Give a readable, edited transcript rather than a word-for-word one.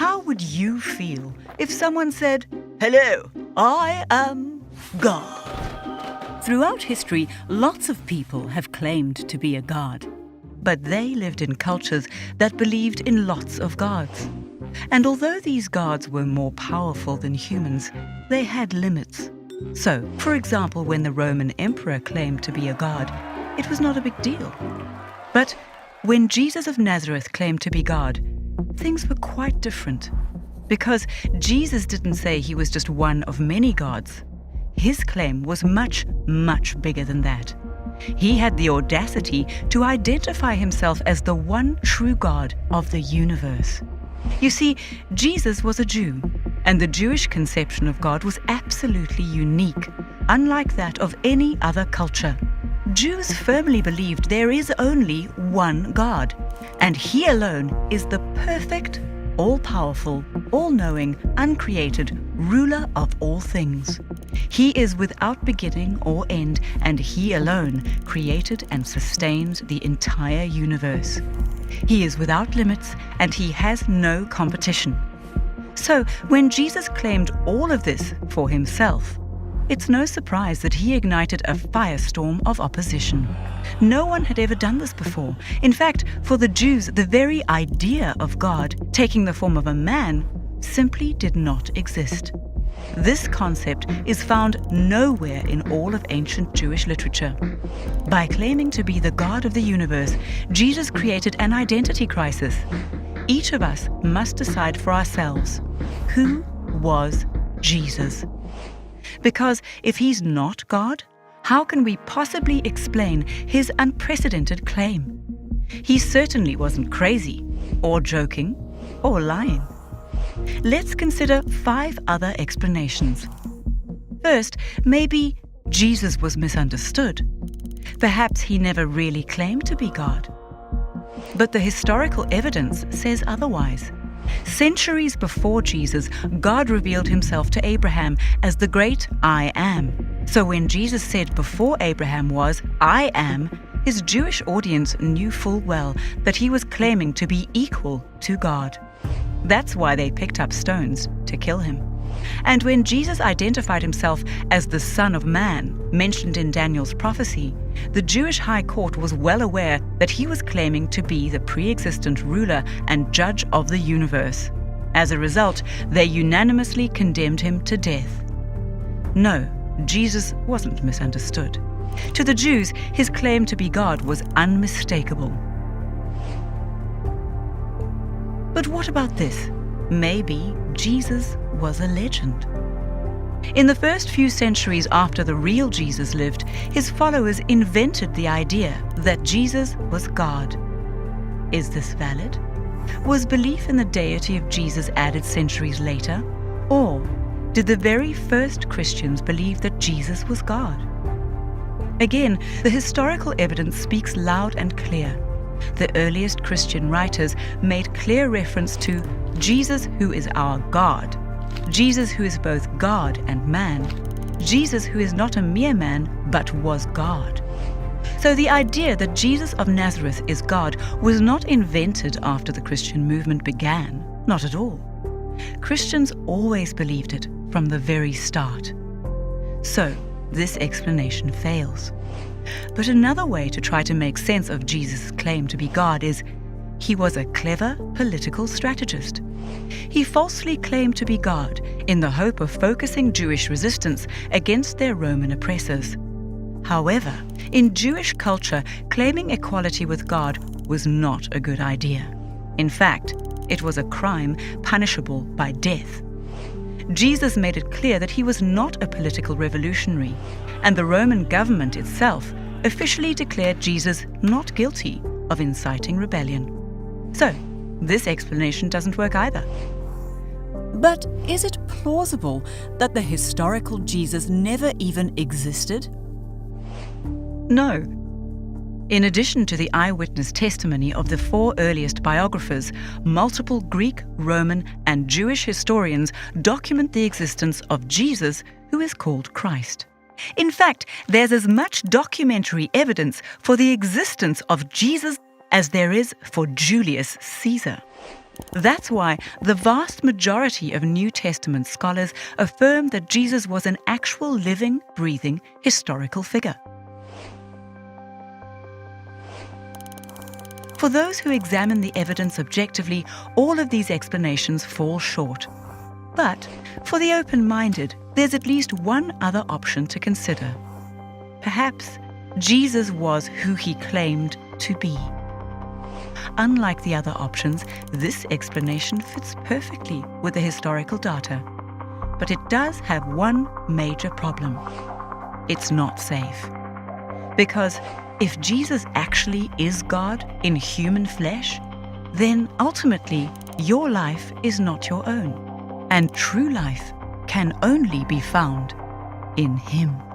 How would you feel if someone said, "Hello, I am God"? Throughout history, lots of people have claimed to be a god. But they lived in cultures that believed in lots of gods. And although these gods were more powerful than humans, they had limits. So, for example, when the Roman emperor claimed to be a god, it was not a big deal. But when Jesus of Nazareth claimed to be God, things were quite different. Because Jesus didn't say he was just one of many gods. His claim was much, much bigger than that. He had the audacity to identify himself as the one true God of the universe. You see, Jesus was a Jew, and the Jewish conception of God was absolutely unique, unlike that of any other culture. Jews firmly believed there is only one God, and He alone is the perfect, all-powerful, all-knowing, uncreated ruler of all things. He is without beginning or end, and He alone created and sustains the entire universe. He is without limits, and He has no competition. So, when Jesus claimed all of this for Himself, it's no surprise that He ignited a firestorm of opposition. No one had ever done this before. In fact, for the Jews, the very idea of God taking the form of a man simply did not exist. This concept is found nowhere in all of ancient Jewish literature. By claiming to be the God of the universe, Jesus created an identity crisis. Each of us must decide for ourselves, who was Jesus? Because if He's not God, how can we possibly explain His unprecedented claim? He certainly wasn't crazy, or joking, or lying. Let's consider 5 other explanations. First, maybe Jesus was misunderstood. Perhaps He never really claimed to be God. But the historical evidence says otherwise. Centuries before Jesus, God revealed Himself to Abraham as the great I Am. So when Jesus said before Abraham was, "I am," His Jewish audience knew full well that He was claiming to be equal to God. That's why they picked up stones to kill Him. And when Jesus identified Himself as the Son of Man, mentioned in Daniel's prophecy, the Jewish high court was well aware that He was claiming to be the pre-existent ruler and judge of the universe. As a result, they unanimously condemned Him to death. No, Jesus wasn't misunderstood. To the Jews, His claim to be God was unmistakable. But what about this? Maybe Jesus was a legend. In the first few centuries after the real Jesus lived, His followers invented the idea that Jesus was God. Is this valid? Was belief in the deity of Jesus added centuries later? Or did the very first Christians believe that Jesus was God? Again, the historical evidence speaks loud and clear. The earliest Christian writers made clear reference to Jesus who is our God, Jesus who is both God and man, Jesus who is not a mere man but was God. So the idea that Jesus of Nazareth is God was not invented after the Christian movement began, not at all. Christians always believed it from the very start. So this explanation fails. But another way to try to make sense of Jesus' claim to be God is He was a clever political strategist. He falsely claimed to be God in the hope of focusing Jewish resistance against their Roman oppressors. However, in Jewish culture, claiming equality with God was not a good idea. In fact, it was a crime punishable by death. Jesus made it clear that He was not a political revolutionary, and the Roman government itself officially declared Jesus not guilty of inciting rebellion. So, this explanation doesn't work either. But is it plausible that the historical Jesus never even existed? No. In addition to the eyewitness testimony of the 4 earliest biographers, multiple Greek, Roman, and Jewish historians document the existence of Jesus, who is called Christ. In fact, there's as much documentary evidence for the existence of Jesus as there is for Julius Caesar. That's why the vast majority of New Testament scholars affirm that Jesus was an actual living, breathing, historical figure. For those who examine the evidence objectively, all of these explanations fall short. But for the open-minded, there's at least one other option to consider. Perhaps Jesus was who he claimed to be. Unlike the other options, this explanation fits perfectly with the historical data. But it does have one major problem. It's not safe. Because if Jesus actually is God in human flesh, then ultimately your life is not your own, and true life can only be found in Him.